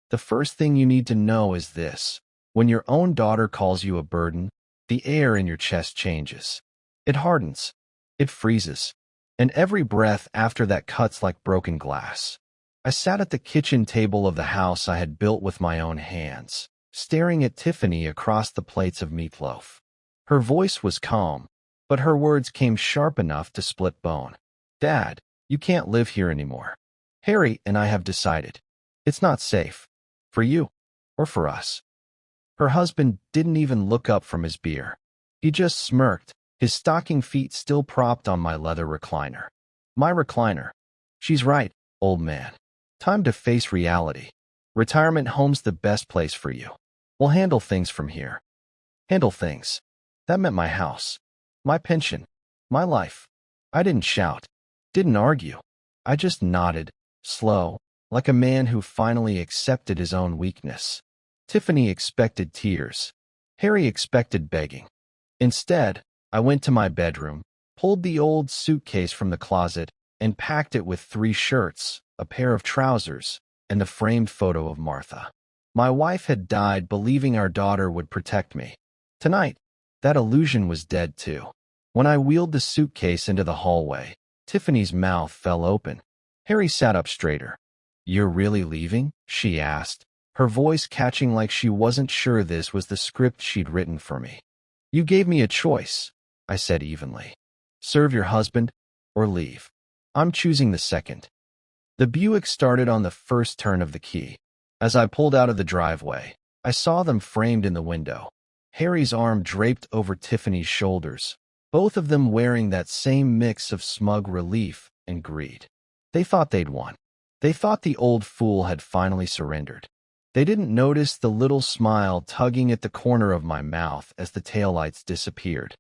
The first thing you need to know is this. When your own daughter calls you a burden, the air in your chest changes. It hardens. It freezes. And every breath after that cuts like broken glass. I sat at the kitchen table of the house I had built with my own hands, staring at Tiffany across the plates of meatloaf. Her voice was calm, but her words came sharp enough to split bone. Dad, you can't live here anymore. Harry and I have decided. It's not safe. For you. Or for us. Her husband didn't even look up from his beer. He just smirked, his stocking feet still propped on my leather recliner. My recliner. She's right, old man. Time to face reality. Retirement home's the best place for you. We'll handle things from here. Handle things. That meant my house. My pension. My life. I didn't shout. Didn't argue. I just nodded, slow, like a man who finally accepted his own weakness. Tiffany expected tears. Harry expected begging. Instead, I went to my bedroom, pulled the old suitcase from the closet, and packed it with 3 shirts, a pair of trousers, and the framed photo of Martha. My wife had died believing our daughter would protect me. Tonight, that illusion was dead too. When I wheeled the suitcase into the hallway, Tiffany's mouth fell open. Harry sat up straighter. "You're really leaving?" she asked, her voice catching like she wasn't sure this was the script she'd written for me. "You gave me a choice," I said evenly. "Serve your husband or leave. I'm choosing the second." The Buick started on the first turn of the key. As I pulled out of the driveway, I saw them framed in the window. Harry's arm draped over Tiffany's shoulders, both of them wearing that same mix of smug relief and greed. They thought they'd won. They thought the old fool had finally surrendered. They didn't notice the little smile tugging at the corner of my mouth as the taillights disappeared.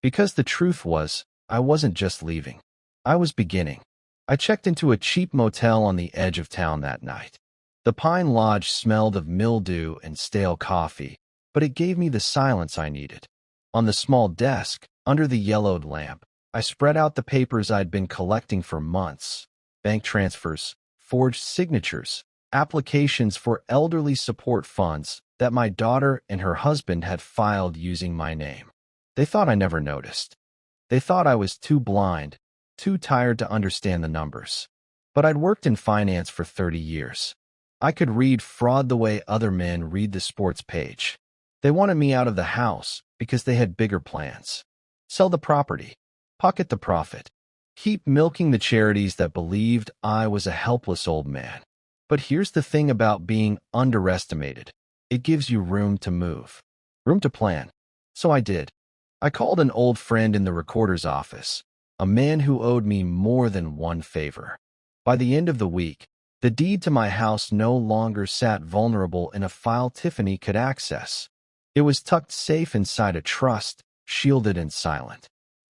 Because the truth was, I wasn't just leaving. I was beginning. I checked into a cheap motel on the edge of town that night. The Pine Lodge smelled of mildew and stale coffee, but it gave me the silence I needed. On the small desk, under the yellowed lamp, I spread out the papers I'd been collecting for months. Bank transfers, forged signatures, applications for elderly support funds that my daughter and her husband had filed using my name. They thought I never noticed. They thought I was too blind, too tired to understand the numbers. But I'd worked in finance for 30 years. I could read fraud the way other men read the sports page. They wanted me out of the house because they had bigger plans. Sell the property. Pocket the profit. Keep milking the charities that believed I was a helpless old man. But here's the thing about being underestimated. It gives you room to move. Room to plan. So I did. I called an old friend in the recorder's office, a man who owed me more than one favor. By the end of the week, the deed to my house no longer sat vulnerable in a file Tiffany could access. It was tucked safe inside a trust, shielded and silent.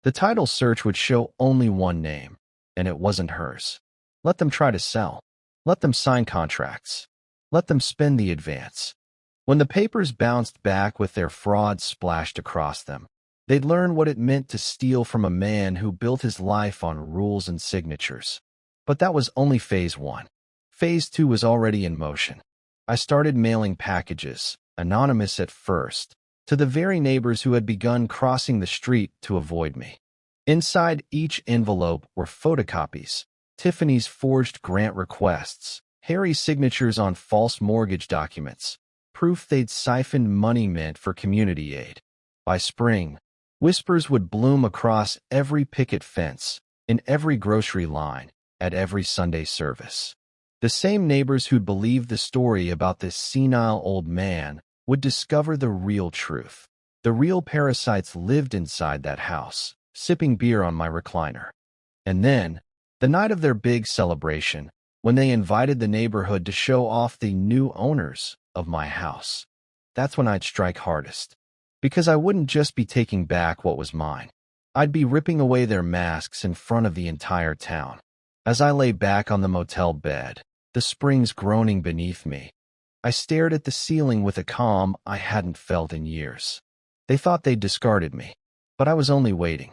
The title search would show only one name, and it wasn't hers. Let them try to sell. Let them sign contracts. Let them spend the advance. When the papers bounced back with their fraud splashed across them, they'd learn what it meant to steal from a man who built his life on rules and signatures. But that was only phase 1. Phase 2 was already in motion. I started mailing packages, anonymous at first, to the very neighbors who had begun crossing the street to avoid me. Inside each envelope were photocopies, Tiffany's forged grant requests, Harry's signatures on false mortgage documents, proof they'd siphoned money meant for community aid. By spring, whispers would bloom across every picket fence, in every grocery line, at every Sunday service. The same neighbors who'd believed the story about this senile old man would discover the real truth. The real parasites lived inside that house, sipping beer on my recliner. And then, the night of their big celebration, when they invited the neighborhood to show off the new owners of my house, that's when I'd strike hardest. Because I wouldn't just be taking back what was mine. I'd be ripping away their masks in front of the entire town. As I lay back on the motel bed, the springs groaning beneath me, I stared at the ceiling with a calm I hadn't felt in years. They thought they'd discarded me, but I was only waiting.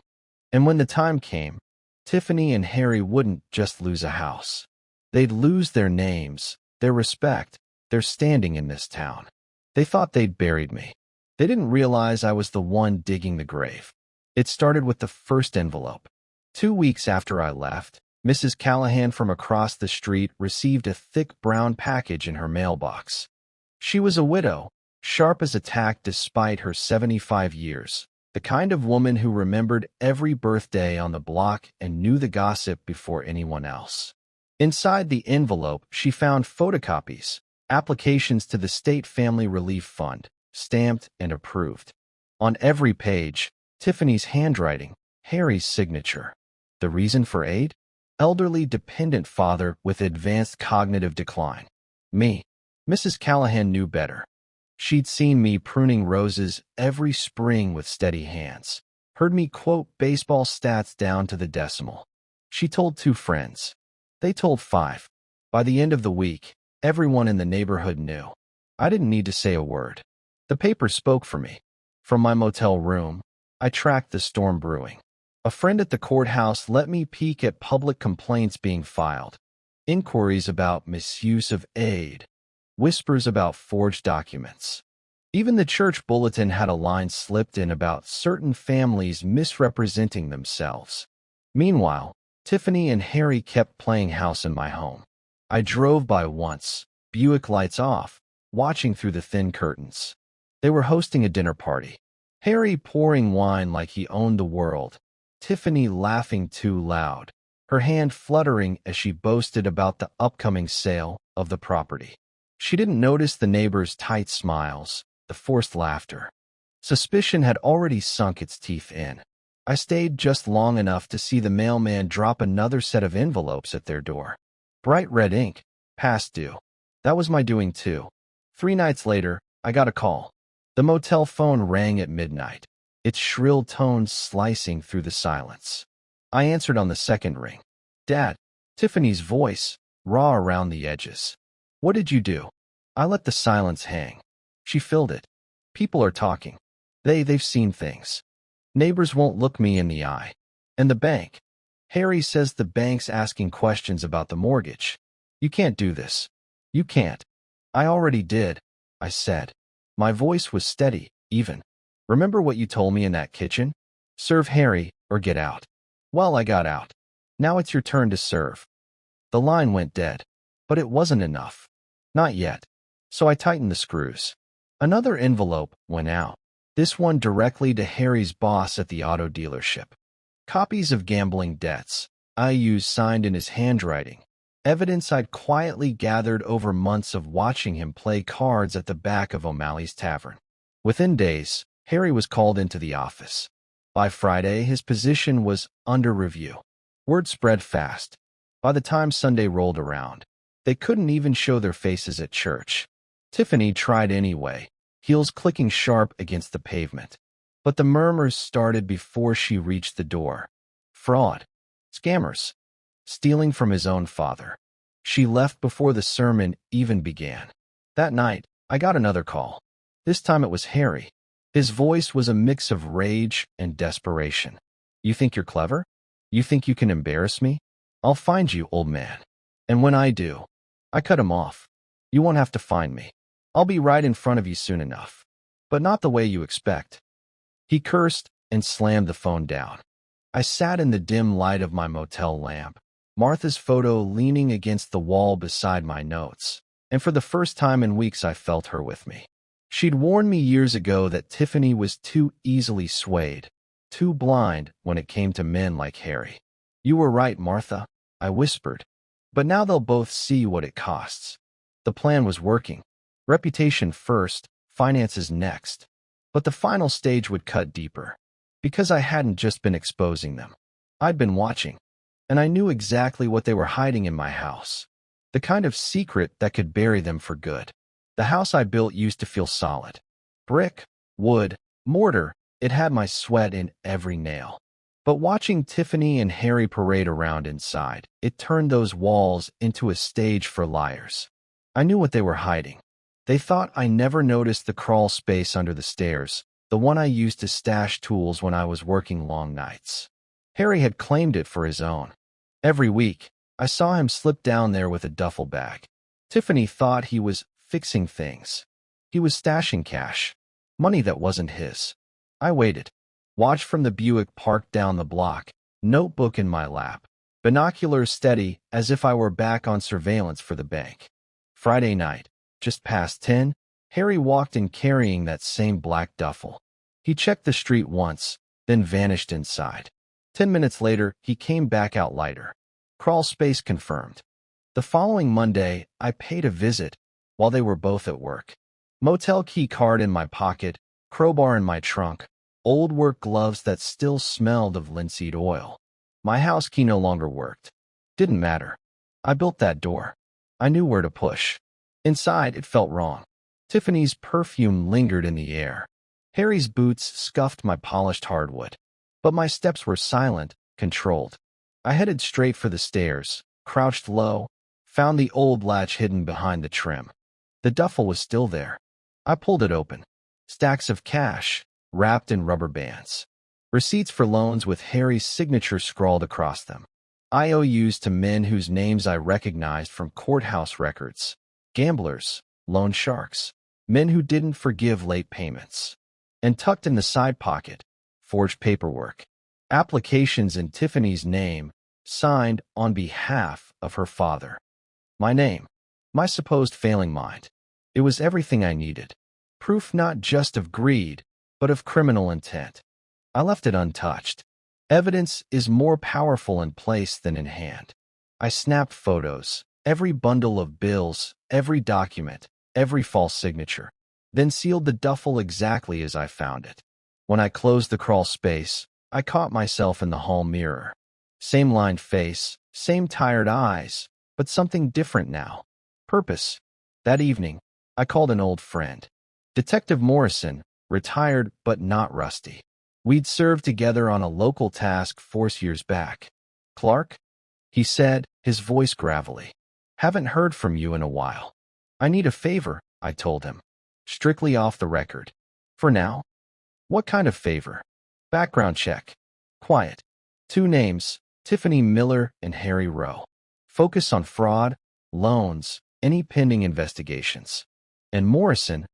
And when the time came, Tiffany and Harry wouldn't just lose a house. They'd lose their names, their respect, They're standing in this town. They thought they'd buried me. They didn't realize I was the one digging the grave. It started with the first envelope. 2 weeks after I left, Mrs. Callahan from across the street received a thick brown package in her mailbox. She was a widow, sharp as a tack despite her 75 years, the kind of woman who remembered every birthday on the block and knew the gossip before anyone else. Inside the envelope, she found photocopies, applications to the State Family Relief Fund, stamped and approved. On every page, Tiffany's handwriting, Harry's signature. The reason for aid? Elderly dependent father with advanced cognitive decline. Me. Mrs. Callahan knew better. She'd seen me pruning roses every spring with steady hands, heard me quote baseball stats down to the decimal. She told 2 friends. They told 5. By the end of the week, everyone in the neighborhood knew. I didn't need to say a word. The paper spoke for me. From my motel room, I tracked the storm brewing. A friend at the courthouse let me peek at public complaints being filed, inquiries about misuse of aid, whispers about forged documents. Even the church bulletin had a line slipped in about certain families misrepresenting themselves. Meanwhile, Tiffany and Harry kept playing house in my home. I drove by once, Buick lights off, watching through the thin curtains. They were hosting a dinner party. Harry pouring wine like he owned the world. Tiffany laughing too loud, her hand fluttering as she boasted about the upcoming sale of the property. She didn't notice the neighbors' tight smiles, the forced laughter. Suspicion had already sunk its teeth in. I stayed just long enough to see the mailman drop another set of envelopes at their door. Bright red ink, past due. That was my doing too. 3 nights later, I got a call. The motel phone rang at midnight, its shrill tones slicing through the silence. I answered on the second ring. Dad, Tiffany's voice, raw around the edges. What did you do? I let the silence hang. She filled it. People are talking. They've seen things. Neighbors won't look me in the eye. And the bank. Harry says the bank's asking questions about the mortgage. You can't do this. You can't. I already did, I said. My voice was steady, even. Remember what you told me in that kitchen? Serve Harry or get out. Well, I got out. Now it's your turn to serve. The line went dead. But it wasn't enough. Not yet. So I tightened the screws. Another envelope went out. This one directly to Harry's boss at the auto dealership. Copies of gambling debts, IOUs signed in his handwriting. Evidence I'd quietly gathered over months of watching him play cards at the back of O'Malley's Tavern. Within days, Harry was called into the office. By Friday, his position was under review. Word spread fast. By the time Sunday rolled around, they couldn't even show their faces at church. Tiffany tried anyway, heels clicking sharp against the pavement. But the murmurs started before she reached the door. Fraud. Scammers. Stealing from his own father. She left before the sermon even began. That night, I got another call. This time it was Harry. His voice was a mix of rage and desperation. You think you're clever? You think you can embarrass me? I'll find you, old man. And when I do, I cut him off. You won't have to find me. I'll be right in front of you soon enough. But not the way you expect. He cursed and slammed the phone down. I sat in the dim light of my motel lamp, Martha's photo leaning against the wall beside my notes, and for the first time in weeks I felt her with me. She'd warned me years ago that Tiffany was too easily swayed, too blind when it came to men like Harry. You were right, Martha, I whispered. But now they'll both see what it costs. The plan was working. Reputation first, finances next. But the final stage would cut deeper. Because I hadn't just been exposing them. I'd been watching. And I knew exactly what they were hiding in my house. The kind of secret that could bury them for good. The house I built used to feel solid. Brick, wood, mortar, it had my sweat in every nail. But watching Tiffany and Harry parade around inside, it turned those walls into a stage for liars. I knew what they were hiding. They thought I never noticed the crawl space under the stairs, the one I used to stash tools when I was working long nights. Harry had claimed it for his own. Every week, I saw him slip down there with a duffel bag. Tiffany thought he was fixing things. He was stashing cash, money that wasn't his. I waited, watched from the Buick parked down the block, notebook in my lap, binoculars steady as if I were back on surveillance for the bank. Friday night, just past 10, Harry walked in carrying that same black duffel. He checked the street once, then vanished inside. 10 minutes later, he came back out lighter. Crawl space confirmed. The following Monday, I paid a visit while they were both at work. Motel key card in my pocket, crowbar in my trunk, old work gloves that still smelled of linseed oil. My house key no longer worked. Didn't matter. I built that door. I knew where to push. Inside, it felt wrong. Tiffany's perfume lingered in the air. Harry's boots scuffed my polished hardwood. But my steps were silent, controlled. I headed straight for the stairs, crouched low, found the old latch hidden behind the trim. The duffel was still there. I pulled it open. Stacks of cash, wrapped in rubber bands. Receipts for loans with Harry's signature scrawled across them. IOUs to men whose names I recognized from courthouse records. Gamblers, loan sharks, men who didn't forgive late payments. And tucked in the side pocket, forged paperwork. Applications in Tiffany's name, signed on behalf of her father. My name. My supposed failing mind. It was everything I needed. Proof not just of greed, but of criminal intent. I left it untouched. Evidence is more powerful in place than in hand. I snapped photos, every bundle of bills, every document, every false signature, then sealed the duffel exactly as I found it. When I closed the crawl space, I caught myself in the hall mirror. Same lined face, same tired eyes, but something different now. Purpose. That evening, I called an old friend. Detective Morrison, retired but not rusty. We'd served together on a local task force years back. "Clark?" he said, his voice gravelly. "Haven't heard from you in a while." "I need a favor," I told him. "Strictly off the record. For now." "What kind of favor?" "Background check. Quiet. 2 names, Tiffany Miller and Harry Rowe. Focus on fraud, loans, any pending investigations. And Morrison,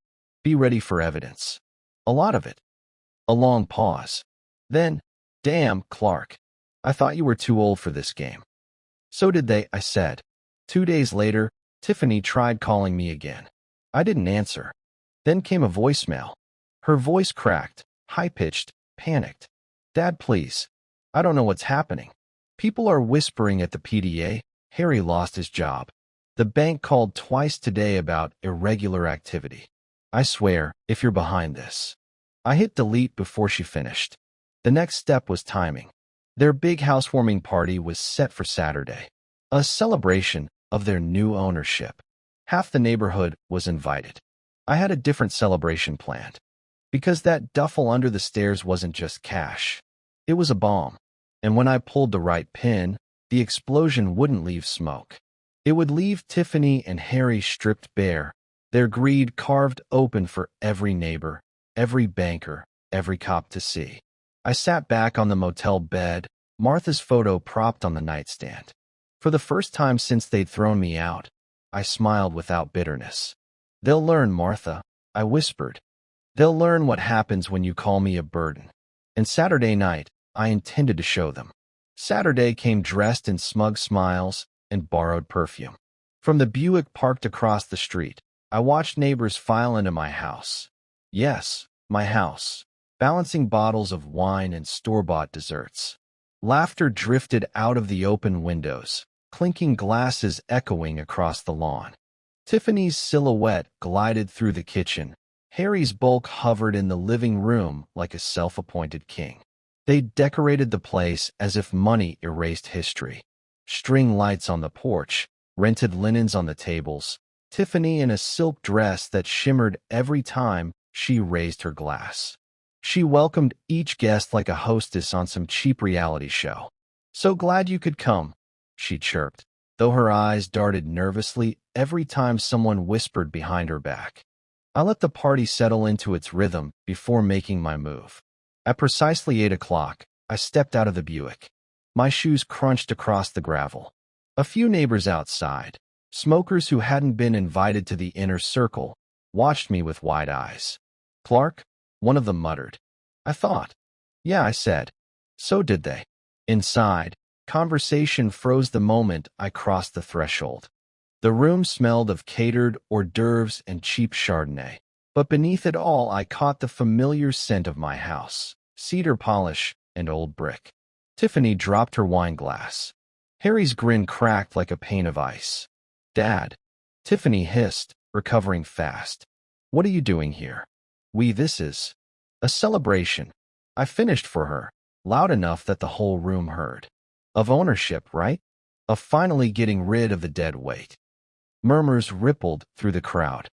be ready for evidence. A lot of it." A long pause. Then, "Damn, Clark. I thought you were too old for this game." "So did they," I said. 2 days later, Tiffany tried calling me again. I didn't answer. Then came a voicemail. Her voice cracked, high-pitched, panicked. "Dad, please. I don't know what's happening. People are whispering at the PDA. Harry lost his job. The bank called twice today about irregular activity. I swear, if you're behind this." I hit delete before she finished. The next step was timing. Their big housewarming party was set for Saturday. A celebration of their new ownership. Half the neighborhood was invited. I had a different celebration planned. Because that duffel under the stairs wasn't just cash. It was a bomb. And when I pulled the right pin, the explosion wouldn't leave smoke. It would leave Tiffany and Harry stripped bare, their greed carved open for every neighbor, every banker, every cop to see. I sat back on the motel bed, Martha's photo propped on the nightstand. For the first time since they'd thrown me out, I smiled without bitterness. "They'll learn, Martha," I whispered. "They'll learn what happens when you call me a burden." And Saturday night, I intended to show them. Saturday came dressed in smug smiles and borrowed perfume. From the Buick parked across the street, I watched neighbors file into my house. Yes, my house, balancing bottles of wine and store-bought desserts. Laughter drifted out of the open windows, clinking glasses echoing across the lawn. Tiffany's silhouette glided through the kitchen. Harry's bulk hovered in the living room like a self-appointed king. They decorated the place as if money erased history. String lights on the porch, rented linens on the tables, Tiffany in a silk dress that shimmered every time she raised her glass. She welcomed each guest like a hostess on some cheap reality show. "So glad you could come," she chirped, though her eyes darted nervously every time someone whispered behind her back. I let the party settle into its rhythm before making my move. At precisely 8 o'clock, I stepped out of the Buick. My shoes crunched across the gravel. A few neighbors outside, Smokers who hadn't been invited to the inner circle watched me with wide eyes. "Clark?" one of them muttered. "I thought." "Yeah," I said. So did they. Inside, conversation froze the moment I crossed the threshold. The room smelled of catered hors d'oeuvres and cheap Chardonnay. But beneath it all, I caught the familiar scent of my house, cedar polish and old brick. Tiffany dropped her wine glass. Harry's grin cracked like a pane of ice. "Dad," Tiffany hissed, recovering fast. "What are you doing here?" This is a celebration." I finished for her, loud enough that the whole room heard. "Of ownership, right? Of finally getting rid of the dead weight." Murmurs rippled through the crowd.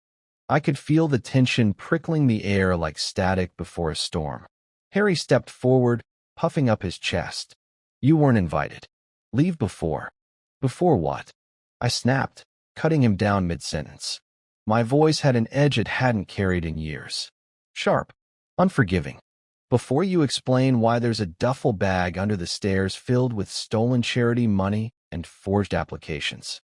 I could feel the tension prickling the air like static before a storm. Harry stepped forward, puffing up his chest. "You weren't invited. Leave before." "Before what?" I snapped, cutting him down mid-sentence. My voice had an edge it hadn't carried in years. Sharp, unforgiving. "Before you explain why there's a duffel bag under the stairs filled with stolen charity money and forged applications."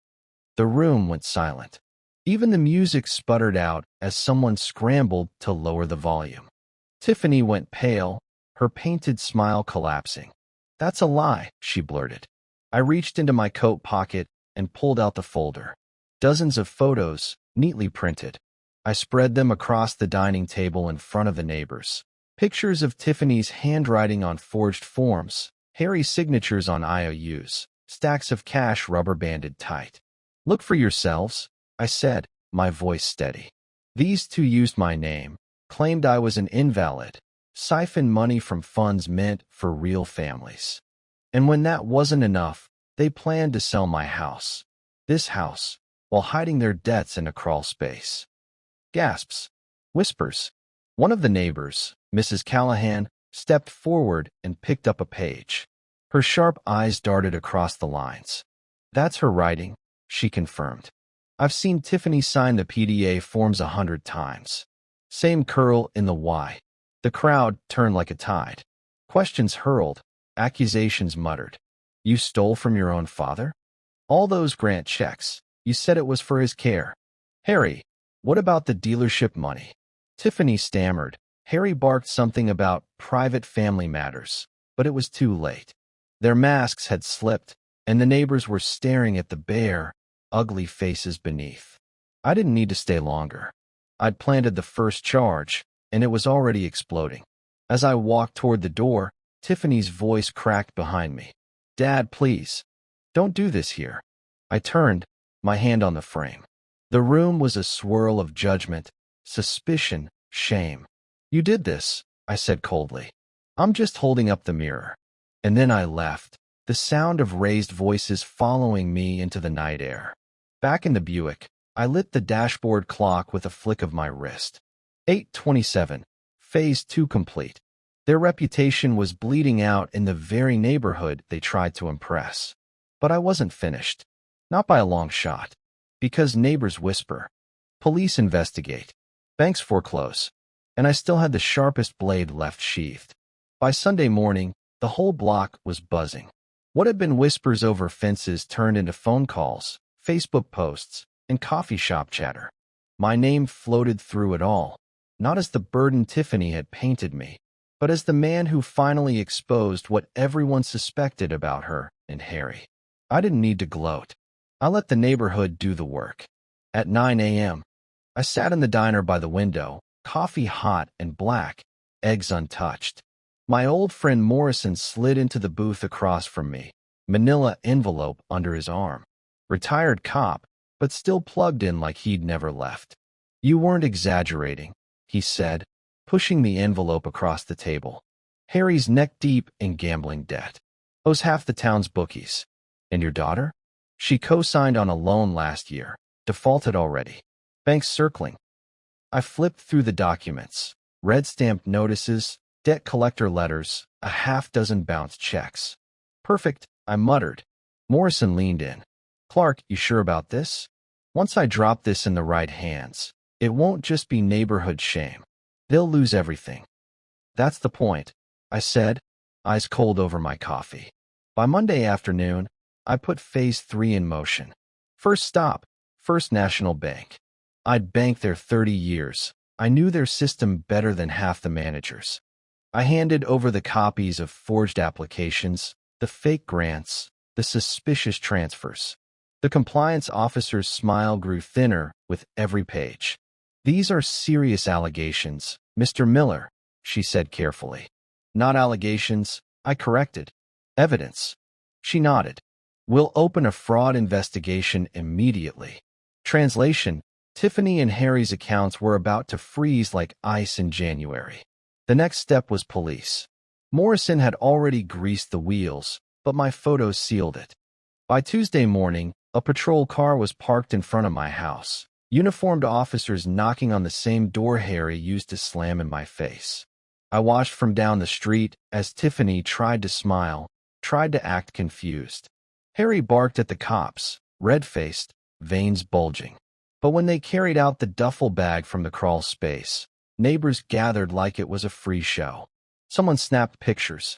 The room went silent. Even the music sputtered out as someone scrambled to lower the volume. Tiffany went pale, her painted smile collapsing. "That's a lie," she blurted. I reached into my coat pocket and pulled out the folder. Dozens of photos, neatly printed. I spread them across the dining table in front of the neighbors. Pictures of Tiffany's handwriting on forged forms, Harry's signatures on IOUs, stacks of cash rubber-banded tight. "Look for yourselves," I said, my voice steady. "These two used my name, claimed I was an invalid, siphoned money from funds meant for real families. And when that wasn't enough, they planned to sell my house. This house, while hiding their debts in a crawl space." Gasps. Whispers. One of the neighbors, Mrs. Callahan, stepped forward and picked up a page. Her sharp eyes darted across the lines. "That's her writing," she confirmed. "I've seen Tiffany sign the PDA forms 100 times. Same curl in the Y." The crowd turned like a tide. Questions hurled, accusations muttered. "You stole from your own father? All those grant checks, you said it was for his care. Harry, what about the dealership money?" Tiffany stammered. Harry barked something about private family matters, but it was too late. Their masks had slipped, and the neighbors were staring at the bare, ugly faces beneath. I didn't need to stay longer. I'd planted the first charge, and it was already exploding. As I walked toward the door, Tiffany's voice cracked behind me. "Dad, please, don't do this here." I turned, my hand on the frame. The room was a swirl of judgment, suspicion, shame. "You did this," I said coldly. "I'm just holding up the mirror." And then I left, the sound of raised voices following me into the night air. Back in the Buick, I lit the dashboard clock with a flick of my wrist. 8:27, Phase 2 complete. Their reputation was bleeding out in the very neighborhood they tried to impress. But I wasn't finished. Not by a long shot. Because neighbors whisper. Police investigate. Banks foreclose. And I still had the sharpest blade left sheathed. By Sunday morning, the whole block was buzzing. What had been whispers over fences turned into phone calls, Facebook posts, and coffee shop chatter. My name floated through it all, not as the burden Tiffany had painted me, but as the man who finally exposed what everyone suspected about her and Harry. I didn't need to gloat. I let the neighborhood do the work. At 9 a.m., I sat in the diner by the window, coffee hot and black, eggs untouched. My old friend Morrison slid into the booth across from me, manila envelope under his arm. Retired cop, but still plugged in like he'd never left. "You weren't exaggerating," he said, pushing the envelope across the table. "Harry's neck-deep in gambling debt. Owes half the town's bookies. And your daughter? She co-signed on a loan last year, defaulted already. Banks circling." I flipped through the documents, red-stamped notices, debt collector letters, a half-dozen bounced checks. "Perfect," I muttered. Morrison leaned in. "Clark, you sure about this? Once I drop this in the right hands, it won't just be neighborhood shame. They'll lose everything." "That's the point," I said, eyes cold over my coffee. By Monday afternoon, I put Phase 3 in motion. First stop, First National Bank. I'd banked there 30 years. I knew their system better than half the managers. I handed over the copies of forged applications, the fake grants, the suspicious transfers. The compliance officer's smile grew thinner with every page. "These are serious allegations, Mr. Miller," she said carefully. "Not allegations," I corrected. "Evidence." She nodded. "We'll open a fraud investigation immediately." Translation: Tiffany and Harry's accounts were about to freeze like ice in January. The next step was police. Morrison had already greased the wheels, but my photos sealed it. By Tuesday morning, a patrol car was parked in front of my house, uniformed officers knocking on the same door Harry used to slam in my face. I watched from down the street as Tiffany tried to smile, tried to act confused. Harry barked at the cops, red-faced, veins bulging. But when they carried out the duffel bag from the crawl space, neighbors gathered like it was a free show. Someone snapped pictures.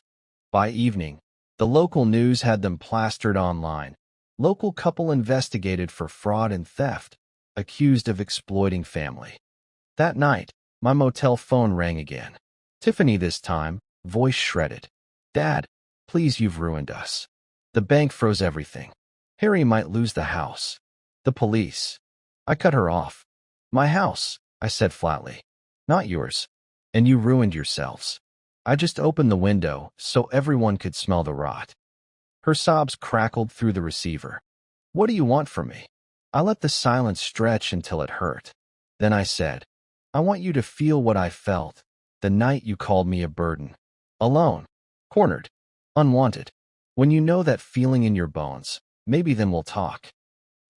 By evening, the local news had them plastered online. Local couple investigated for fraud and theft, accused of exploiting family. That night, my motel phone rang again. Tiffany this time, voice shredded. "Dad, please, you've ruined us. The bank froze everything. Harry might lose the house. The police." I cut her off. "My house," I said flatly. "Not yours. And you ruined yourselves." I just opened the window so everyone could smell the rot. Her sobs crackled through the receiver. "What do you want from me?" I let the silence stretch until it hurt. Then I said, "I want you to feel what I felt the night you called me a burden. Alone, cornered, unwanted. When you know that feeling in your bones, maybe then we'll talk."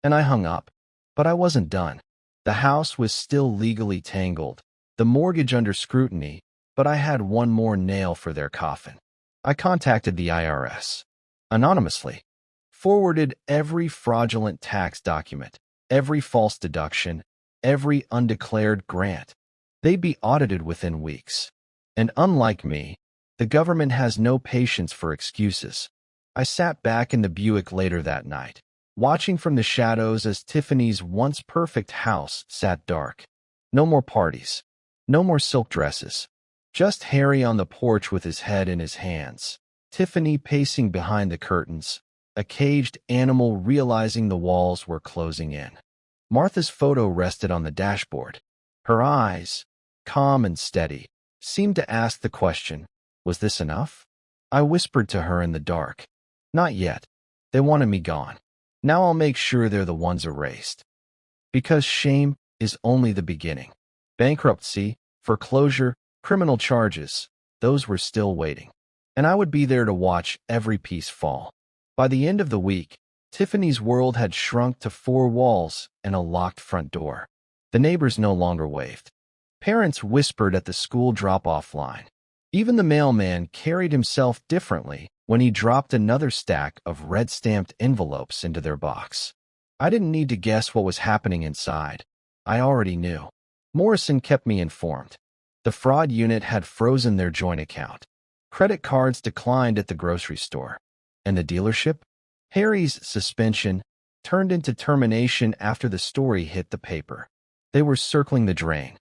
And I hung up. But I wasn't done. The house was still legally tangled, the mortgage under scrutiny, but I had one more nail for their coffin. I contacted the IRS. Anonymously. Forwarded every fraudulent tax document, every false deduction, every undeclared grant. They'd be audited within weeks. And unlike me, the government has no patience for excuses. I sat back in the Buick later that night, watching from the shadows as Tiffany's once perfect house sat dark. No more parties. No more silk dresses. Just Harry on the porch with his head in his hands. Tiffany pacing behind the curtains, a caged animal realizing the walls were closing in. Martha's photo rested on the dashboard. Her eyes, calm and steady, seemed to ask the question, was this enough? I whispered to her in the dark. Not yet. They wanted me gone. Now I'll make sure they're the ones erased. Because shame is only the beginning. Bankruptcy, foreclosure, criminal charges, those were still waiting. And I would be there to watch every piece fall. By the end of the week, Tiffany's world had shrunk to 4 walls and a locked front door. The neighbors no longer waved. Parents whispered at the school drop-off line. Even the mailman carried himself differently when he dropped another stack of red-stamped envelopes into their box. I didn't need to guess what was happening inside. I already knew. Morrison kept me informed. The fraud unit had frozen their joint account. Credit cards declined at the grocery store. And the dealership? Harry's suspension turned into termination after the story hit the paper. They were circling the drain.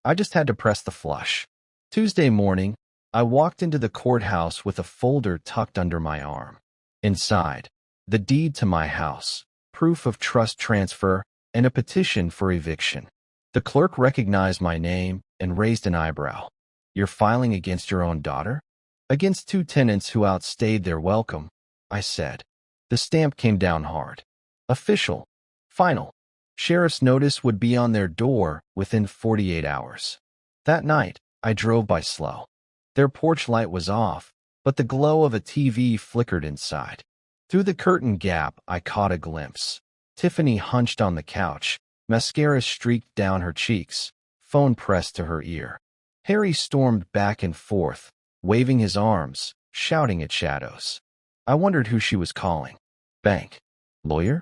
I just had to press the flush. Tuesday morning, I walked into the courthouse with a folder tucked under my arm. Inside, the deed to my house, proof of trust transfer, and a petition for eviction. The clerk recognized my name and raised an eyebrow. "You're filing against your own daughter?" "Against 2 tenants who outstayed their welcome," I said. The stamp came down hard. Official. Final. Sheriff's notice would be on their door within 48 hours. That night, I drove by slow. Their porch light was off, but the glow of a TV flickered inside. Through the curtain gap, I caught a glimpse. Tiffany hunched on the couch, mascara streaked down her cheeks, phone pressed to her ear. Harry stormed back and forth, waving his arms, shouting at shadows. I wondered who she was calling. Bank? Lawyer?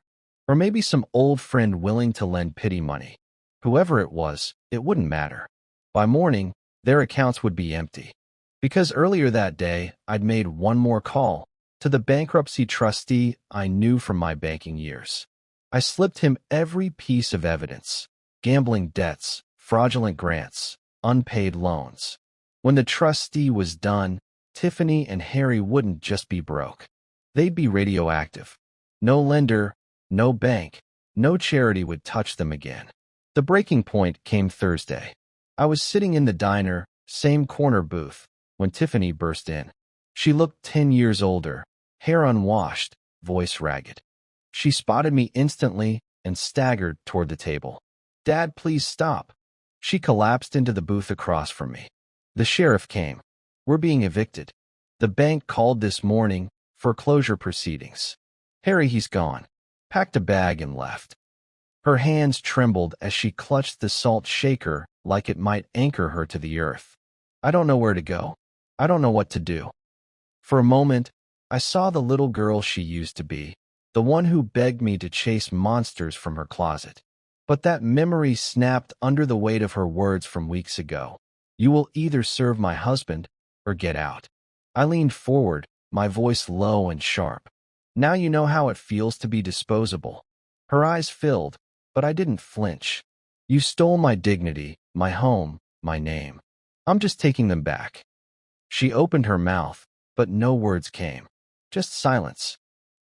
Or maybe some old friend willing to lend pity money. Whoever it was, it wouldn't matter. By morning, their accounts would be empty. Because earlier that day, I'd made one more call to the bankruptcy trustee I knew from my banking years. I slipped him every piece of evidence: gambling debts, fraudulent grants, unpaid loans. When the trustee was done, Tiffany and Harry wouldn't just be broke. They'd be radioactive. No lender, no bank, no charity would touch them again. The breaking point came Thursday. I was sitting in the diner, same corner booth, when Tiffany burst in. She looked 10 years older, hair unwashed, voice ragged. She spotted me instantly and staggered toward the table. "Dad, please stop." She collapsed into the booth across from me. "The sheriff came. We're being evicted. The bank called this morning, foreclosure proceedings. Harry, he's gone." Packed a bag and left. Her hands trembled as she clutched the salt shaker like it might anchor her to the earth. I don't know where to go. I don't know what to do. For a moment, I saw the little girl she used to be, the one who begged me to chase monsters from her closet. But that memory snapped under the weight of her words from weeks ago. "You will either serve my husband or get out." I leaned forward, my voice low and sharp. "Now you know how it feels to be disposable." Her eyes filled, but I didn't flinch. "You stole my dignity, my home, my name. I'm just taking them back." She opened her mouth, but no words came. Just silence.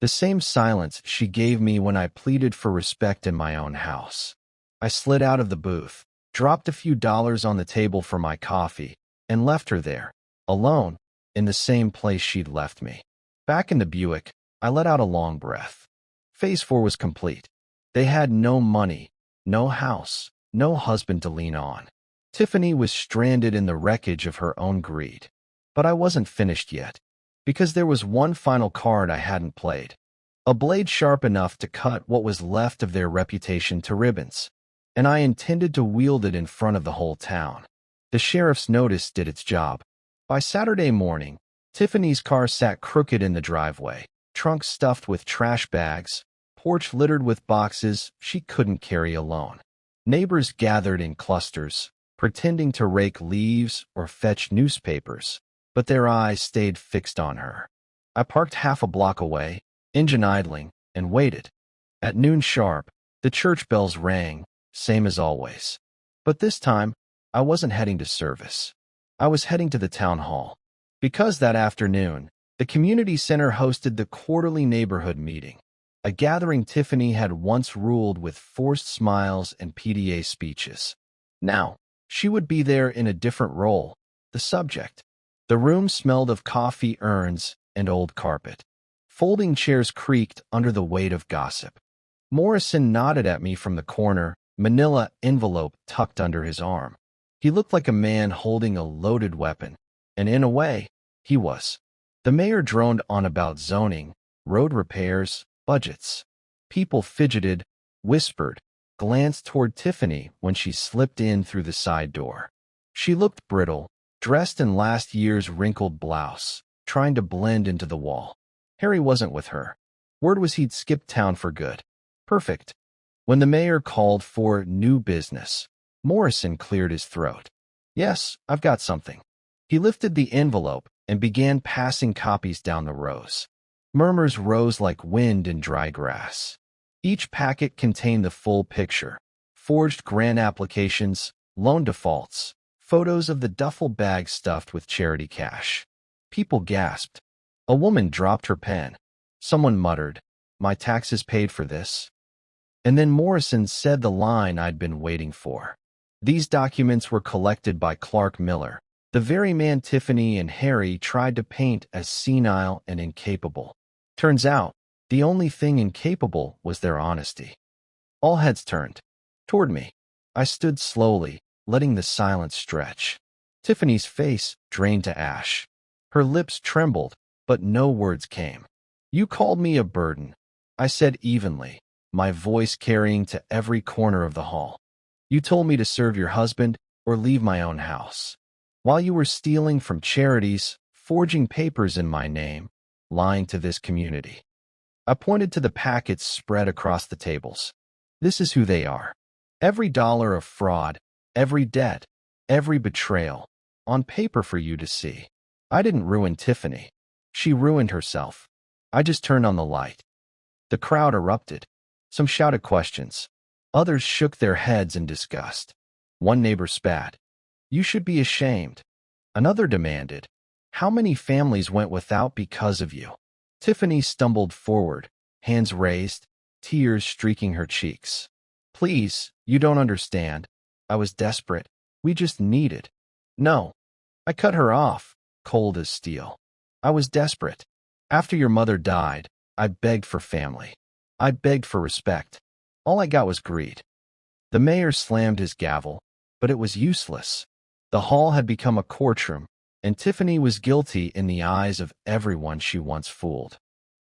The same silence she gave me when I pleaded for respect in my own house. I slid out of the booth, dropped a few dollars on the table for my coffee, and left her there, alone, in the same place she'd left me. Back in the Buick, I let out a long breath. Phase 4 was complete. They had no money, no house, no husband to lean on. Tiffany was stranded in the wreckage of her own greed. But I wasn't finished yet, because there was one final card I hadn't played. A blade sharp enough to cut what was left of their reputation to ribbons, and I intended to wield it in front of the whole town. The sheriff's notice did its job. By Saturday morning, Tiffany's car sat crooked in the driveway, trunk stuffed with trash bags, porch littered with boxes she couldn't carry alone. Neighbors gathered in clusters, pretending to rake leaves or fetch newspapers, but their eyes stayed fixed on her. I parked half a block away, engine idling, and waited. At noon sharp, the church bells rang, same as always. But this time, I wasn't heading to service. I was heading to the town hall. Because that afternoon, the community center hosted the quarterly neighborhood meeting, a gathering Tiffany had once ruled with forced smiles and PDA speeches. Now, she would be there in a different role, the subject. The room smelled of coffee urns and old carpet. Folding chairs creaked under the weight of gossip. Morrison nodded at me from the corner, manila envelope tucked under his arm. He looked like a man holding a loaded weapon, and in a way, he was. The mayor droned on about zoning, road repairs, budgets. People fidgeted, whispered, glanced toward Tiffany when she slipped in through the side door. She looked brittle, dressed in last year's wrinkled blouse, trying to blend into the wall. Harry wasn't with her. Word was he'd skipped town for good. Perfect. When the mayor called for new business, Morrison cleared his throat. "Yes, I've got something." He lifted the envelope and began passing copies down the rows. Murmurs rose like wind in dry grass. Each packet contained the full picture: forged grant applications, loan defaults, photos of the duffel bag stuffed with charity cash. People gasped. A woman dropped her pen. Someone muttered, "My taxes paid for this." And then Morrison said the line I'd been waiting for. These documents were collected by Clark Miller, the very man Tiffany and Harry tried to paint as senile and incapable. Turns out, the only thing incapable was their honesty. All heads turned toward me. I stood slowly, letting the silence stretch. Tiffany's face drained to ash. Her lips trembled, but no words came. "You called me a burden," I said evenly, my voice carrying to every corner of the hall. "You told me to serve your husband or leave my own house. While you were stealing from charities, forging papers in my name, lying to this community." I pointed to the packets spread across the tables. "This is who they are. Every dollar of fraud, every debt, every betrayal, on paper for you to see. I didn't ruin Tiffany. She ruined herself. I just turned on the light." The crowd erupted. Some shouted questions. Others shook their heads in disgust. One neighbor spat. "You should be ashamed." Another demanded, "How many families went without because of you?" Tiffany stumbled forward, hands raised, tears streaking her cheeks. "Please, you don't understand. I was desperate. We just needed." "No." I cut her off, cold as steel. "I was desperate. After your mother died, I begged for family. I begged for respect. All I got was greed." The mayor slammed his gavel, but it was useless. The hall had become a courtroom, and Tiffany was guilty in the eyes of everyone she once fooled.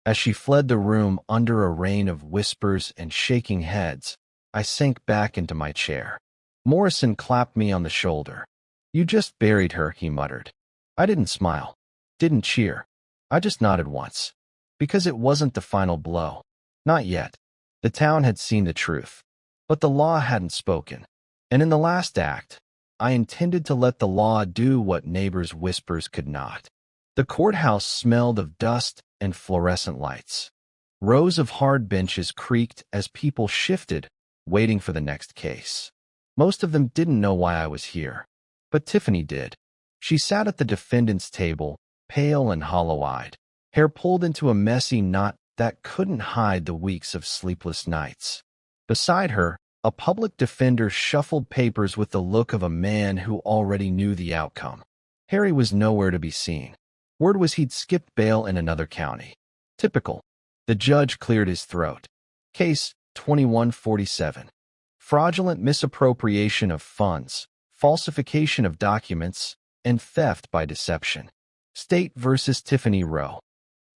As she fled the room under a rain of whispers and shaking heads, I sank back into my chair. Morrison clapped me on the shoulder. "You just buried her," he muttered. I didn't smile, didn't cheer. I just nodded once. Because it wasn't the final blow. Not yet. The town had seen the truth. But the law hadn't spoken. And in the last act, I intended to let the law do what neighbors' whispers could not. The courthouse smelled of dust and fluorescent lights. Rows of hard benches creaked as people shifted, waiting for the next case. Most of them didn't know why I was here. But Tiffany did. She sat at the defendant's table, pale and hollow-eyed, hair pulled into a messy knot that couldn't hide the weeks of sleepless nights. Beside her, a public defender shuffled papers with the look of a man who already knew the outcome. Harry was nowhere to be seen. Word was he'd skipped bail in another county. Typical. The judge cleared his throat. Case 2147. Fraudulent misappropriation of funds, falsification of documents, and theft by deception. State versus Tiffany Rowe.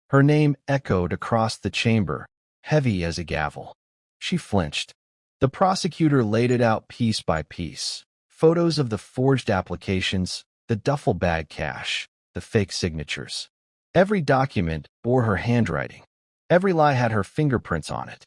Her name echoed across the chamber, heavy as a gavel. She flinched. The prosecutor laid it out piece by piece. Photos of the forged applications, the duffel bag cash, the fake signatures. Every document bore her handwriting. Every lie had her fingerprints on it.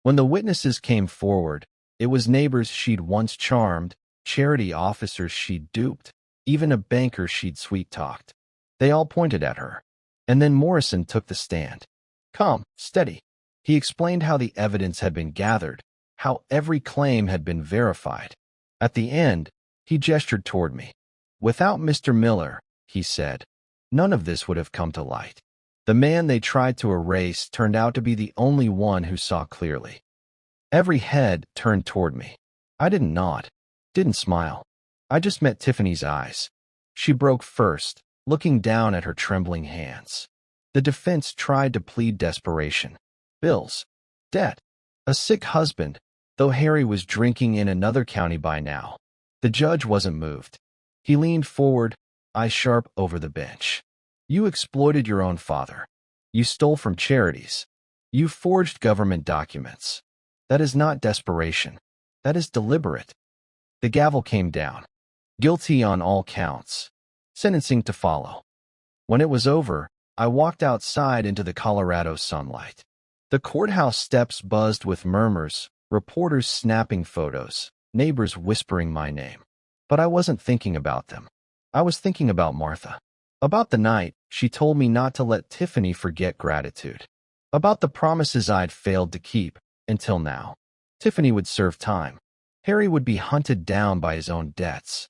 When the witnesses came forward, it was neighbors she'd once charmed, charity officers she'd duped, even a banker she'd sweet-talked. They all pointed at her. And then Morrison took the stand. Calm, steady. He explained how the evidence had been gathered, how every claim had been verified. At the end, he gestured toward me. "Without Mr. Miller," he said, "none of this would have come to light." The man they tried to erase turned out to be the only one who saw clearly. Every head turned toward me. I didn't nod, didn't smile. I just met Tiffany's eyes. She broke first, looking down at her trembling hands. The defense tried to plead desperation. Bills, debt, a sick husband, though Harry was drinking in another county by now. The judge wasn't moved. He leaned forward, eyes sharp over the bench. "You exploited your own father. You stole from charities. You forged government documents. That is not desperation. That is deliberate." The gavel came down. Guilty on all counts. Sentencing to follow. When it was over, I walked outside into the Colorado sunlight. The courthouse steps buzzed with murmurs, reporters snapping photos, neighbors whispering my name. But I wasn't thinking about them. I was thinking about Martha. About the night she told me not to let Tiffany forget gratitude. About the promises I'd failed to keep, until now. Tiffany would serve time. Harry would be hunted down by his own debts.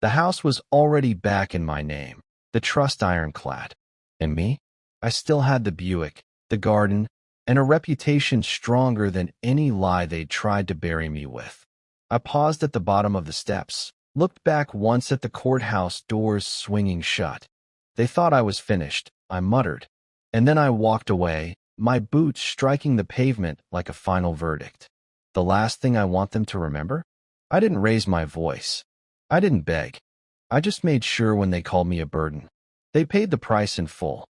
The house was already back in my name, the trust ironclad. And me? I still had the Buick, the garden, and a reputation stronger than any lie they'd tried to bury me with. I paused at the bottom of the steps, looked back once at the courthouse doors swinging shut. They thought I was finished, I muttered. And then I walked away, my boots striking the pavement like a final verdict. The last thing I want them to remember? I didn't raise my voice. I didn't beg. I just made sure when they called me a burden, they paid the price in full.